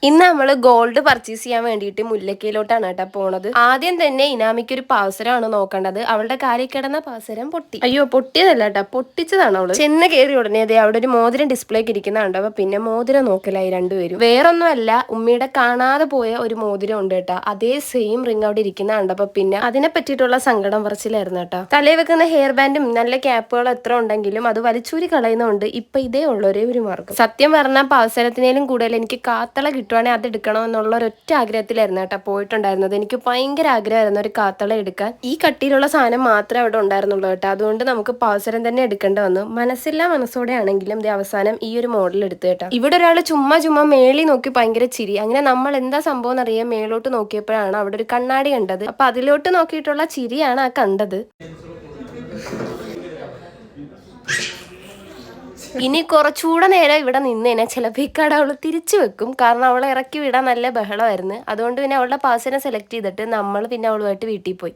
ഇന്ന് നമ്മൾ gold purchase ചെയ്യാൻ വേണ്ടിയിട്ട് മുല്ലക്കയിലോട്ടാണ് കേട്ടോ പോണത്. ആദ്യം തന്നെ ഇനാമിക്ക് ഒരു പാവസരമാണ് നോക്കേണ്ടത്. അവളുടെ കാലിൽ കിടന്ന പാവസരം പൊട്ടി. അയ്യോ പൊട്ടിയതല്ല കേട്ടോ, പൊട്ടിച്ചതാണ് അവള്. ചെന്ന് കയറി ഉടനെ അതെ അവിടെ ഒരു മോതിരം ഡിസ്പ്ലേക്ക് ഇരിക്കുന്നുണ്ട്. അപ്പൊ പിന്നെ മോതിരം നോക്കലായി രണ്ടുപേരും. വേറൊന്നുമല്ല, ഉമ്മിയുടെ കാണാതെ പോയ ഒരു മോതിരം ഉണ്ട് കേട്ടോ. അതേ സെയിം റിംഗ് അവിടെ ഇരിക്കുന്നുണ്ട്. അപ്പൊ പിന്നെ അതിനെ പറ്റിയിട്ടുള്ള സങ്കടം പറച്ചിലായിരുന്നു കേട്ടോ. തലയിൽ വെക്കുന്ന ഹെയർ ബാൻഡും നല്ല ക്യാപ്പുകളും എത്ര ഉണ്ടെങ്കിലും അത് വലിച്ചൂരി കളയുന്നതുകൊണ്ട് ഇപ്പൊ ഇതേ ഉള്ള ഒരേ ഒരു മാർഗം. സത്യം പറഞ്ഞാൽ പാവസരത്തിനേലും കൂടുതൽ എനിക്ക് കാത്തള കിട്ടുവാണെങ്കിൽ അത് എടുക്കണം എന്നുള്ള ഒരൊറ്റ ആഗ്രഹത്തിലായിരുന്നു കേട്ടോ പോയിട്ടുണ്ടായിരുന്നത്. എനിക്ക് ഭയങ്കര ആഗ്രഹമായിരുന്നു ഒരു കാത്തള എടുക്കാൻ. ഈ കട്ടിയിലുള്ള സാധനം മാത്രമേ അവിടെ ഉണ്ടായിരുന്നുള്ളൂ കേട്ടോ. അതുകൊണ്ട് നമുക്ക് പാവസരം തന്നെ എടുക്കേണ്ടി വന്നു. മനസ്സില്ലാ മനസ്സോടെ ആണെങ്കിലും അവസാനം ഈ ഒരു മോഡൽ എടുത്തു കേട്ടോ. ഇവിടെ ഒരാൾ ചുമ്മാ മേളി നോക്കി ഭയങ്കര ചിരി. അങ്ങനെ നമ്മൾ എന്താ സംഭവം എന്നറിയാൻ മേലോട്ട് നോക്കിയപ്പോഴാണ് അവിടെ ഒരു കണ്ണാടി കണ്ടത്. അപ്പൊ അതിലോട്ട് നോക്കിയിട്ടുള്ള ചിരിയാണ് ആ കണ്ടത്. ഇനി കുറച്ചുകൂടെ നേരം ഇവിടെ നിന്നേനെ ചിലപ്പോൾ ഈ കട അവള് തിരിച്ചു വെക്കും. കാരണം അവളെ ഇറക്കി വിടാൻ നല്ല ബഹളമായിരുന്നു. അതുകൊണ്ട് പിന്നെ അവളുടെ പാസിനെ സെലക്ട് ചെയ്തിട്ട് നമ്മൾ പിന്നെ അവളുമായിട്ട് വീട്ടിൽ പോയി.